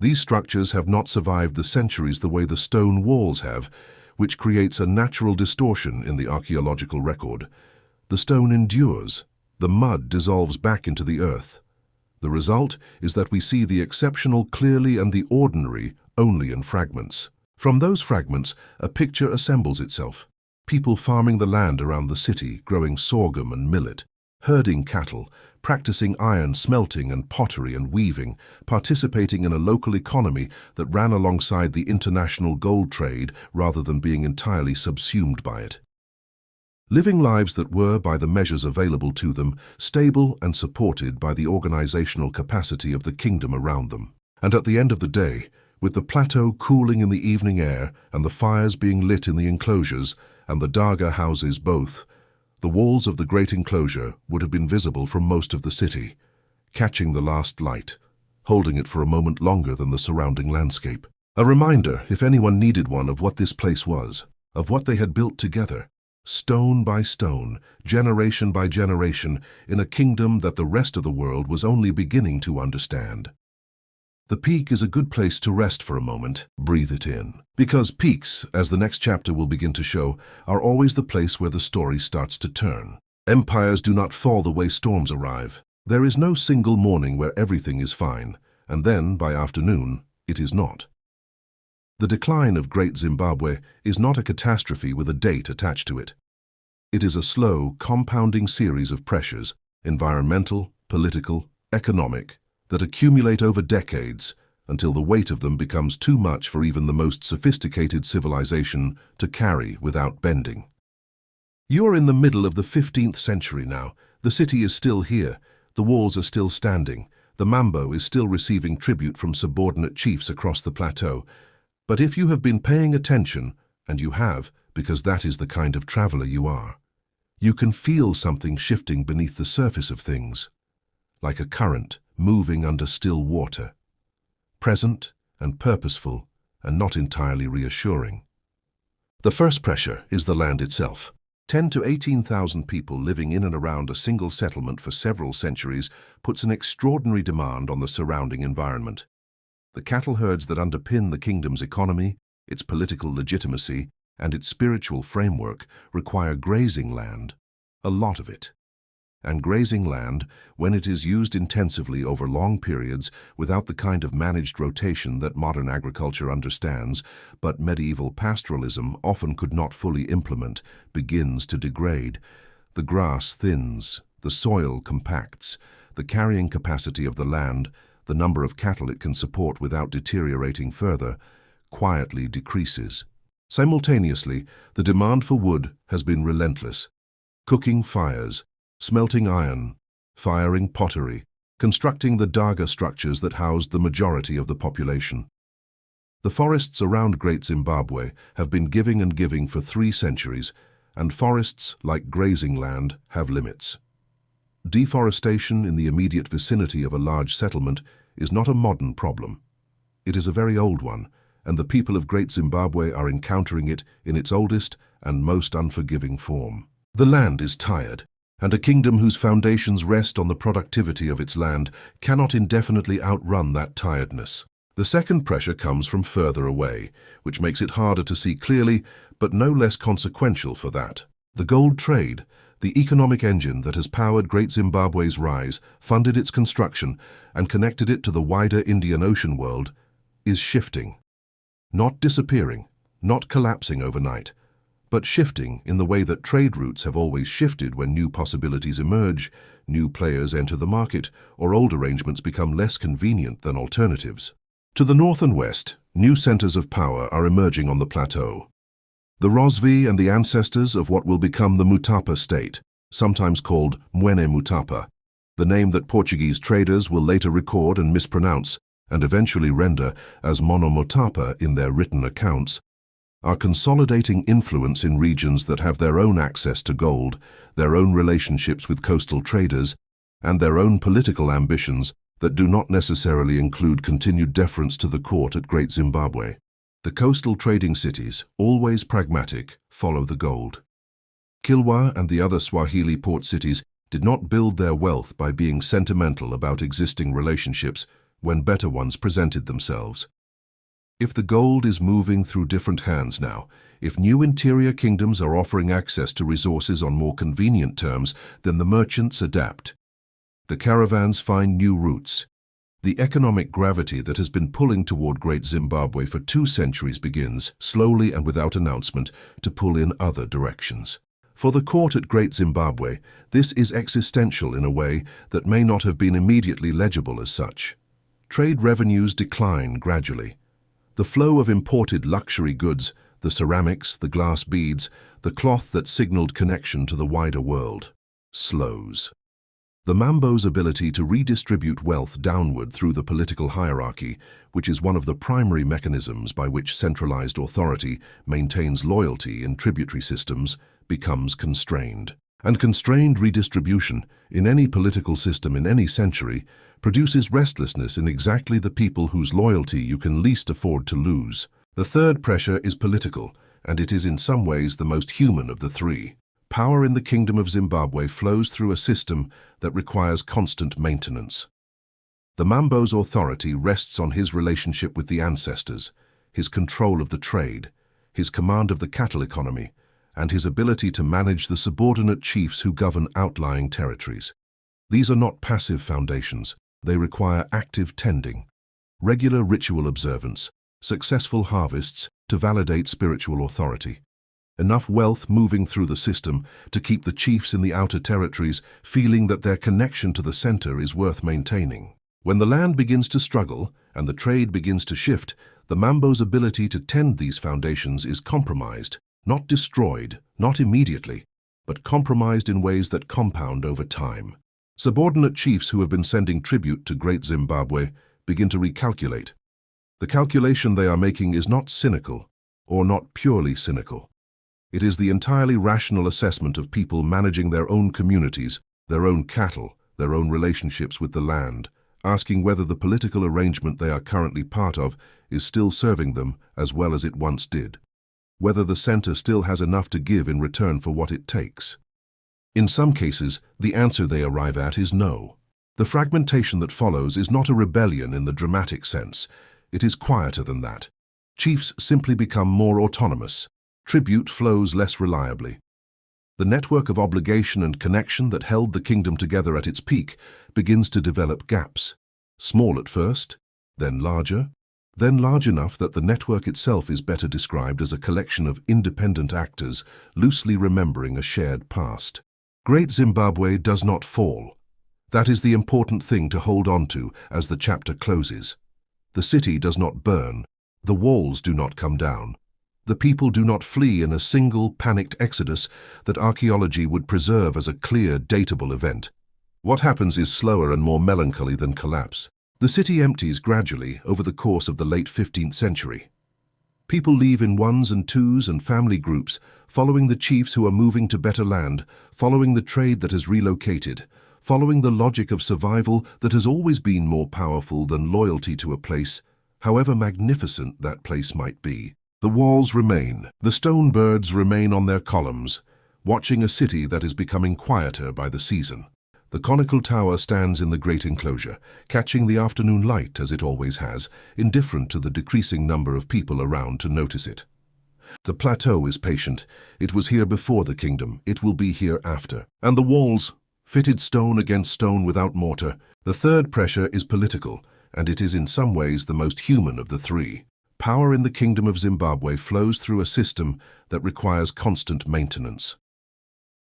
These structures have not survived the centuries the way the stone walls have, which creates a natural distortion in the archaeological record. The stone endures. The mud dissolves back into the earth. The result is that we see the exceptional clearly and the ordinary only in fragments. From those fragments, a picture assembles itself. People farming the land around the city, growing sorghum and millet, herding cattle, practicing iron smelting and pottery and weaving, participating in a local economy that ran alongside the international gold trade rather than being entirely subsumed by it. Living lives that were, by the measures available to them, stable and supported by the organizational capacity of the kingdom around them. And at the end of the day, with the plateau cooling in the evening air and the fires being lit in the enclosures and the daga houses both, the walls of the great enclosure would have been visible from most of the city, catching the last light, holding it for a moment longer than the surrounding landscape. A reminder, if anyone needed one, of what this place was, of what they had built together, stone by stone, generation by generation, in a kingdom that the rest of the world was only beginning to understand. The peak is a good place to rest for a moment, breathe it in. Because peaks, as the next chapter will begin to show, are always the place where the story starts to turn. Empires do not fall the way storms arrive. There is no single morning where everything is fine, and then, by afternoon, it is not. The decline of Great Zimbabwe is not a catastrophe with a date attached to it. It is a slow, compounding series of pressures, environmental, political, economic, that accumulate over decades until the weight of them becomes too much for even the most sophisticated civilization to carry without bending. You are in the middle of the 15th century now. The city is still here. The walls are still standing. The Mambo is still receiving tribute from subordinate chiefs across the plateau. But if you have been paying attention, and you have, because that is the kind of traveler you are, you can feel something shifting beneath the surface of things, like a current moving under still water, present and purposeful and not entirely reassuring. The first pressure is the land itself. 10 to 18,000 people living in and around a single settlement for several centuries puts an extraordinary demand on the surrounding environment. The cattle herds that underpin the kingdom's economy, its political legitimacy, and its spiritual framework require grazing land, a lot of it. And grazing land, when it is used intensively over long periods without the kind of managed rotation that modern agriculture understands, but medieval pastoralism often could not fully implement, begins to degrade. The grass thins, the soil compacts, the carrying capacity of the land, the number of cattle it can support without deteriorating further, quietly decreases. Simultaneously, the demand for wood has been relentless. Cooking fires, smelting iron, firing pottery, constructing the daga structures that housed the majority of the population. The forests around Great Zimbabwe have been giving and giving for 3 centuries, and forests, like grazing land, have limits. Deforestation in the immediate vicinity of a large settlement is not a modern problem. It is a very old one, and the people of Great Zimbabwe are encountering it in its oldest and most unforgiving form. The land is tired, and a kingdom whose foundations rest on the productivity of its land cannot indefinitely outrun that tiredness. The second pressure comes from further away, which makes it harder to see clearly, but no less consequential for that. The gold trade, the economic engine that has powered Great Zimbabwe's rise, funded its construction, and connected it to the wider Indian Ocean world, is shifting. Not disappearing, not collapsing overnight, but shifting in the way that trade routes have always shifted when new possibilities emerge, new players enter the market, or old arrangements become less convenient than alternatives. To the north and west, new centers of power are emerging on the plateau. The Rosvi and the ancestors of what will become the Mutapa state, sometimes called Mwene Mutapa, the name that Portuguese traders will later record and mispronounce, and eventually render as Mono Mutapa in their written accounts, are consolidating influence in regions that have their own access to gold, their own relationships with coastal traders, and their own political ambitions that do not necessarily include continued deference to the court at Great Zimbabwe. The coastal trading cities, always pragmatic, follow the gold. Kilwa and the other Swahili port cities did not build their wealth by being sentimental about existing relationships when better ones presented themselves. If the gold is moving through different hands now, if new interior kingdoms are offering access to resources on more convenient terms, then the merchants adapt. The caravans find new routes. The economic gravity that has been pulling toward Great Zimbabwe for 2 centuries begins, slowly and without announcement, to pull in other directions. For the court at Great Zimbabwe, this is existential in a way that may not have been immediately legible as such. Trade revenues decline gradually. The flow of imported luxury goods, the ceramics, the glass beads, the cloth that signaled connection to the wider world, slows. The Mambo's ability to redistribute wealth downward through the political hierarchy, which is one of the primary mechanisms by which centralized authority maintains loyalty in tributary systems, becomes constrained. And constrained redistribution, in any political system in any century, produces restlessness in exactly the people whose loyalty you can least afford to lose. The third pressure is political, and it is in some ways the most human of the 3. Power in the Kingdom of Zimbabwe flows through a system that requires constant maintenance. The Mambo's authority rests on his relationship with the ancestors, his control of the trade, his command of the cattle economy, and his ability to manage the subordinate chiefs who govern outlying territories. These are not passive foundations. They require active tending, regular ritual observance, successful harvests to validate spiritual authority. Enough wealth moving through the system to keep the chiefs in the outer territories feeling that their connection to the center is worth maintaining. When the land begins to struggle and the trade begins to shift, the Mambo's ability to tend these foundations is compromised, not destroyed, not immediately, but compromised in ways that compound over time. Subordinate chiefs who have been sending tribute to Great Zimbabwe begin to recalculate. The calculation they are making is not cynical, or not purely cynical. It is the entirely rational assessment of people managing their own communities, their own cattle, their own relationships with the land, asking whether the political arrangement they are currently part of is still serving them as well as it once did, whether the center still has enough to give in return for what it takes. In some cases, the answer they arrive at is no. The fragmentation that follows is not a rebellion in the dramatic sense. It is quieter than that. Chiefs simply become more autonomous. Tribute flows less reliably. The network of obligation and connection that held the kingdom together at its peak begins to develop gaps. Small at first, then large enough that the network itself is better described as a collection of independent actors loosely remembering a shared past. Great Zimbabwe does not fall. That is the important thing to hold on to as the chapter closes. The city does not burn. The walls do not come down. The people do not flee in a single panicked exodus that archaeology would preserve as a clear, datable event. What happens is slower and more melancholy than collapse. The city empties gradually over the course of the late 15th century. People leave in ones and twos and family groups, following the chiefs who are moving to better land, following the trade that has relocated, following the logic of survival that has always been more powerful than loyalty to a place, however magnificent that place might be. The walls remain. The stone birds remain on their columns, watching a city that is becoming quieter by the season. The conical tower stands in the great enclosure, catching the afternoon light as it always has, indifferent to the decreasing number of people around to notice it. The plateau is patient. It was here before the kingdom. It will be here after. And the walls, fitted stone against stone without mortar. The third pressure is political, and it is in some ways the most human of the 3. Power in the Kingdom of Zimbabwe flows through a system that requires constant maintenance.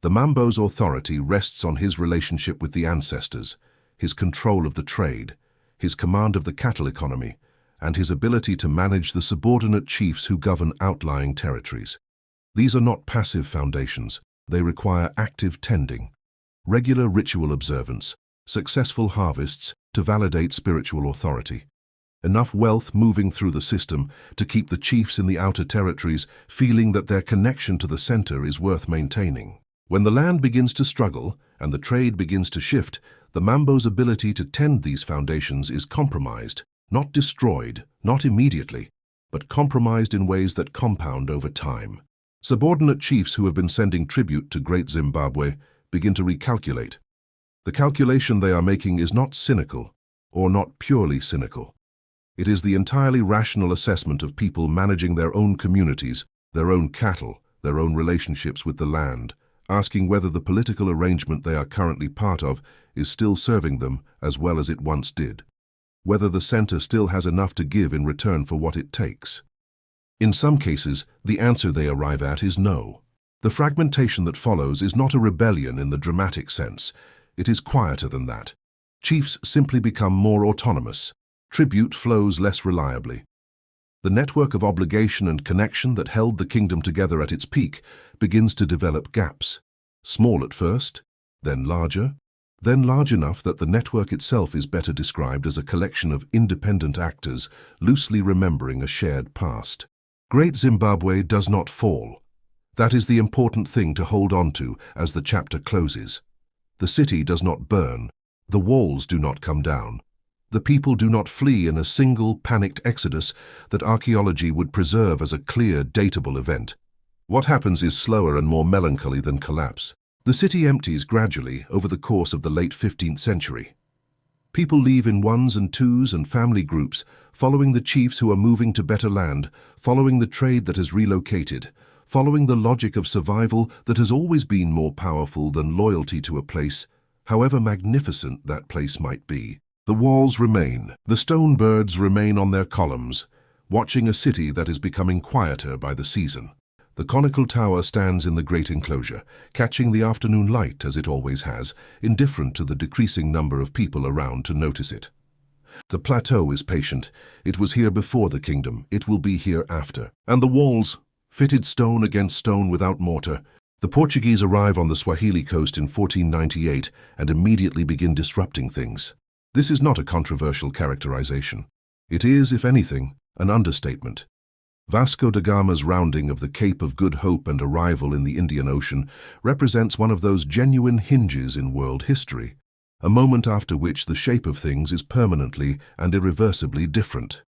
The Mambo's authority rests on his relationship with the ancestors, his control of the trade, his command of the cattle economy, and his ability to manage the subordinate chiefs who govern outlying territories. These are not passive foundations. They require active tending, regular ritual observance, successful harvests to validate spiritual authority. enough wealth moving through the system to keep the chiefs in the outer territories feeling that their connection to the center is worth maintaining. When the land begins to struggle and the trade begins to shift, the Mambo's ability to tend these foundations is compromised, not destroyed, not immediately, but compromised in ways that compound over time. Subordinate chiefs who have been sending tribute to Great Zimbabwe begin to recalculate. The calculation they are making is not cynical, or not purely cynical. It is the entirely rational assessment of people managing their own communities, their own cattle, their own relationships with the land, asking whether the political arrangement they are currently part of is still serving them as well as it once did, whether the center still has enough to give in return for what it takes. In some cases, the answer they arrive at is no. The fragmentation that follows is not a rebellion in the dramatic sense. It is quieter than that. Chiefs simply become more autonomous. Tribute flows less reliably. The network of obligation and connection that held the kingdom together at its peak begins to develop gaps. Small at first, then large enough that the network itself is better described as a collection of independent actors loosely remembering a shared past. Great Zimbabwe does not fall. That is the important thing to hold on to as the chapter closes. The city does not burn. The walls do not come down. The people do not flee in a single panicked exodus that archaeology would preserve as a clear, datable event. What happens is slower and more melancholy than collapse. The city empties gradually over the course of the late 15th century. People leave in ones and twos and family groups, following the chiefs who are moving to better land, following the trade that has relocated, following the logic of survival that has always been more powerful than loyalty to a place, however magnificent that place might be. The walls remain. The stone birds remain on their columns, watching a city that is becoming quieter by the season. The conical tower stands in the great enclosure, catching the afternoon light as it always has, indifferent to the decreasing number of people around to notice it. The plateau is patient. It was here before the kingdom. It will be here after. And the walls, fitted stone against stone without mortar. The Portuguese arrive on the Swahili coast in 1498 and immediately begin disrupting things. This is not a controversial characterization. It is, if anything, an understatement. Vasco da Gama's rounding of the Cape of Good Hope and arrival in the Indian Ocean represents one of those genuine hinges in world history, a moment after which the shape of things is permanently and irreversibly different.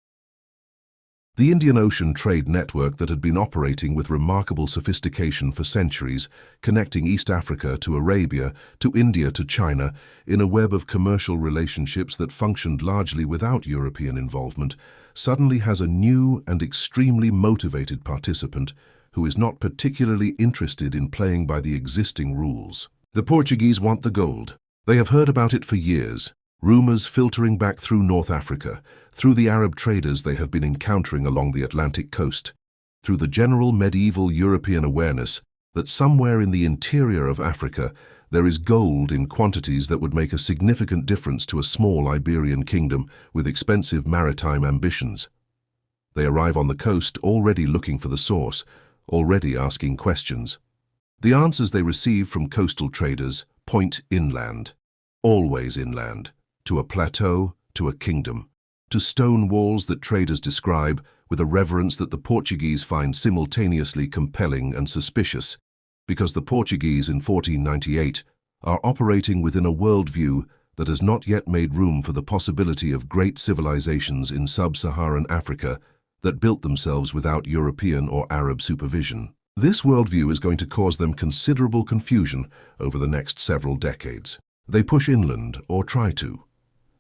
The Indian Ocean trade network that had been operating with remarkable sophistication for centuries, connecting East Africa to Arabia, to India to China, in a web of commercial relationships that functioned largely without European involvement, suddenly has a new and extremely motivated participant who is not particularly interested in playing by the existing rules. The Portuguese want the gold. They have heard about it for years. Rumors filtering back through North Africa, through the Arab traders they have been encountering along the Atlantic coast, through the general medieval European awareness that somewhere in the interior of Africa there is gold in quantities that would make a significant difference to a small Iberian kingdom with expensive maritime ambitions. They arrive on the coast already looking for the source, already asking questions. The answers they receive from coastal traders point inland, always inland, to a plateau, to a kingdom, to stone walls that traders describe with a reverence that the Portuguese find simultaneously compelling and suspicious, because the Portuguese in 1498 are operating within a worldview that has not yet made room for the possibility of great civilizations in sub-Saharan Africa that built themselves without European or Arab supervision. This worldview is going to cause them considerable confusion over the next several decades. They push inland, or try to.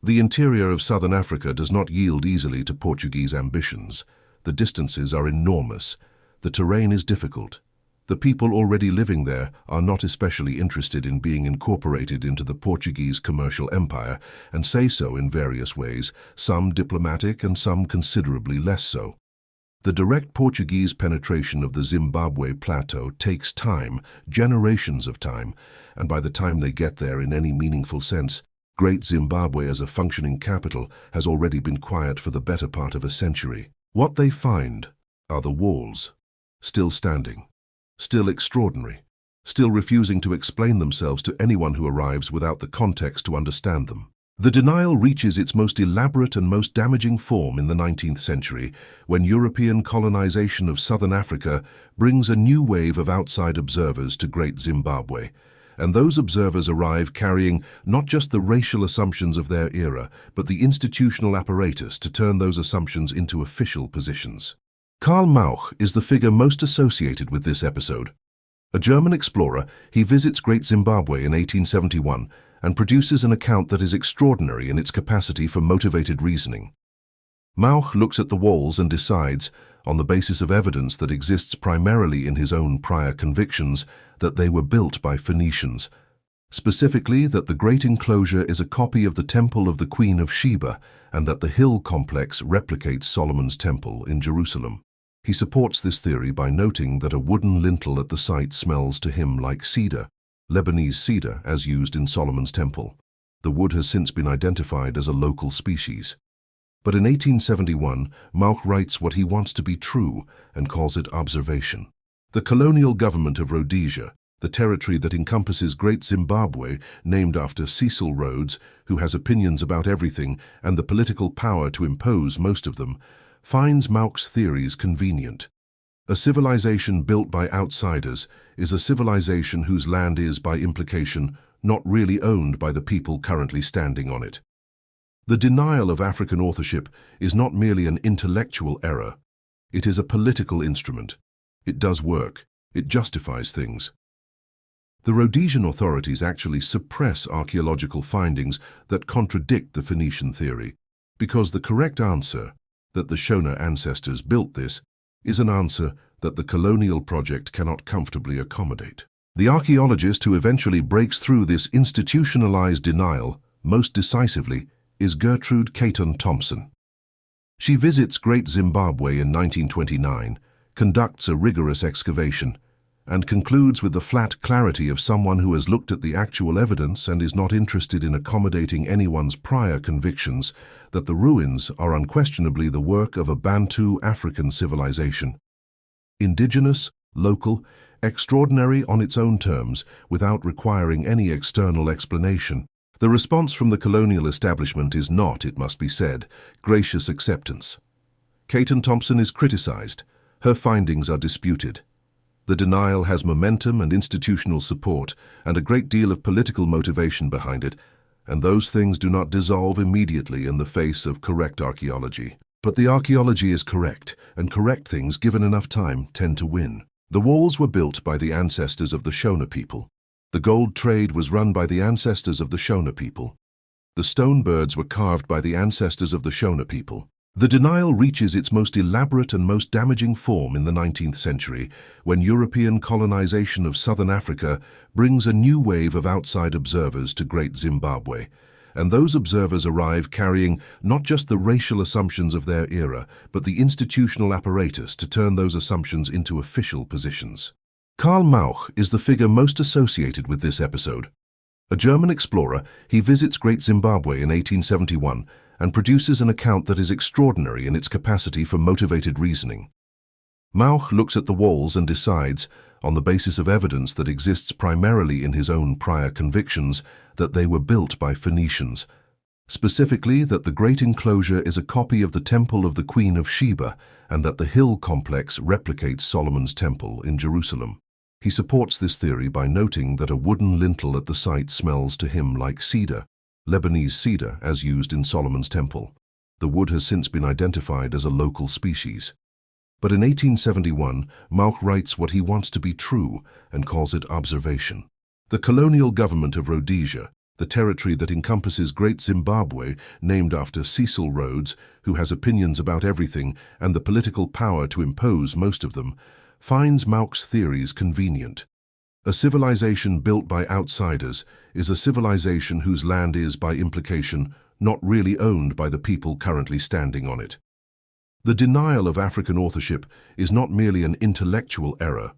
The interior of southern Africa does not yield easily to Portuguese ambitions. The distances are enormous. The terrain is difficult. The people already living there are not especially interested in being incorporated into the Portuguese commercial empire, and say so in various ways, some diplomatic and some considerably less so. The direct Portuguese penetration of the Zimbabwe plateau takes time, generations of time, and by the time they get there in any meaningful sense, Great Zimbabwe as a functioning capital has already been quiet for the better part of a century. What they find are the walls, still standing, still extraordinary, still refusing to explain themselves to anyone who arrives without the context to understand them. The denial reaches its most elaborate and most damaging form in the 19th century, when European colonization of southern Africa brings a new wave of outside observers to Great Zimbabwe. And those observers arrive carrying not just the racial assumptions of their era, but the institutional apparatus to turn those assumptions into official positions. Karl Mauch is the figure most associated with this episode. A German explorer, he visits Great Zimbabwe in 1871 and produces an account that is extraordinary in its capacity for motivated reasoning. Mauch looks at the walls and decides, on the basis of evidence that exists primarily in his own prior convictions, that they were built by Phoenicians. Specifically, that the great enclosure is a copy of the temple of the Queen of Sheba, and that the hill complex replicates Solomon's temple in Jerusalem. He supports this theory by noting that a wooden lintel at the site smells to him like cedar, Lebanese cedar as used in Solomon's temple. The wood has since been identified as a local species. But in 1871, Mauch writes what he wants to be true and calls it observation. The colonial government of Rhodesia, the territory that encompasses Great Zimbabwe, named after Cecil Rhodes, who has opinions about everything and the political power to impose most of them, finds Mauch's theories convenient. A civilization built by outsiders is a civilization whose land is, by implication, not really owned by the people currently standing on it. The denial of African authorship is not merely an intellectual error. It is a political instrument. It does work. It justifies things. The Rhodesian authorities actually suppress archaeological findings that contradict the Phoenician theory, because the correct answer, that the Shona ancestors built this, is an answer that the colonial project cannot comfortably accommodate. The archaeologist who eventually breaks through this institutionalized denial most decisively is Gertrude Caton Thompson. She visits Great Zimbabwe in 1929, conducts a rigorous excavation, and concludes with the flat clarity of someone who has looked at the actual evidence and is not interested in accommodating anyone's prior convictions that the ruins are unquestionably the work of a Bantu African civilization. Indigenous, local, extraordinary on its own terms, without requiring any external explanation. The response from the colonial establishment is not, it must be said, gracious acceptance. Caton Thompson is criticized. Her findings are disputed. The denial has momentum and institutional support and a great deal of political motivation behind it, and those things do not dissolve immediately in the face of correct archaeology. But the archaeology is correct, and correct things, given enough time, tend to win. The walls were built by the ancestors of the Shona people. The gold trade was run by the ancestors of the Shona people. The stone birds were carved by the ancestors of the Shona people. The denial reaches its most elaborate and most damaging form in the 19th century, when European colonization of southern Africa brings a new wave of outside observers to Great Zimbabwe. And those observers arrive carrying not just the racial assumptions of their era, but the institutional apparatus to turn those assumptions into official positions. Karl Mauch is the figure most associated with this episode. A German explorer, he visits Great Zimbabwe in 1871 and produces an account that is extraordinary in its capacity for motivated reasoning. Mauch looks at the walls and decides, on the basis of evidence that exists primarily in his own prior convictions, that they were built by Phoenicians. Specifically, that the great enclosure is a copy of the temple of the Queen of Sheba, and that the hill complex replicates Solomon's temple in Jerusalem. He supports this theory by noting that a wooden lintel at the site smells to him like cedar, Lebanese cedar as used in Solomon's temple. The wood has since been identified as a local species. But in 1871, Mauch writes what he wants to be true and calls it observation. The colonial government of Rhodesia, the territory that encompasses Great Zimbabwe, named after Cecil Rhodes, who has opinions about everything and the political power to impose most of them, finds Mauch's theories convenient. A civilization built by outsiders is a civilization whose land is, by implication, not really owned by the people currently standing on it. The denial of African authorship is not merely an intellectual error.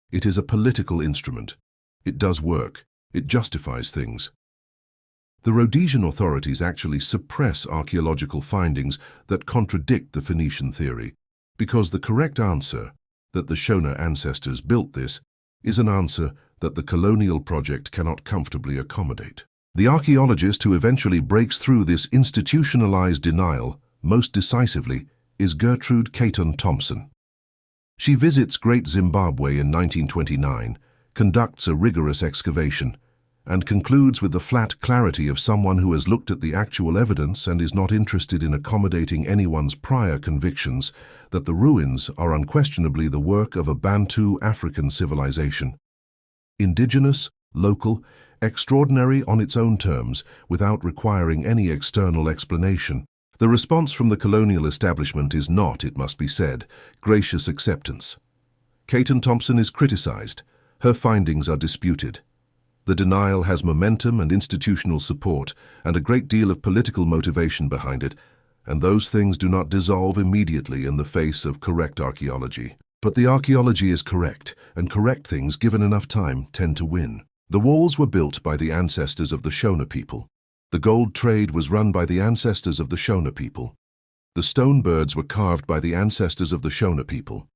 It is a political instrument. It does work. It justifies things. The Rhodesian authorities actually suppress archaeological findings that contradict the Phoenician theory, because the correct answer, that the Shona ancestors built this, is an answer that the colonial project cannot comfortably accommodate. The archaeologist who eventually breaks through this institutionalized denial most decisively is Gertrude Caton Thompson. She visits Great Zimbabwe in 1929, conducts a rigorous excavation, and concludes with the flat clarity of someone who has looked at the actual evidence and is not interested in accommodating anyone's prior convictions that the ruins are unquestionably the work of a Bantu African civilization. Indigenous, local, extraordinary on its own terms, without requiring any external explanation. The response from the colonial establishment is not, it must be said, gracious acceptance. Caton Thompson is criticized. Her findings are disputed. The denial has momentum and institutional support, and a great deal of political motivation behind it, and those things do not dissolve immediately in the face of correct archaeology. But the archaeology is correct, and correct things, given enough time, tend to win. The walls were built by the ancestors of the Shona people. The gold trade was run by the ancestors of the Shona people. The stone birds were carved by the ancestors of the Shona people.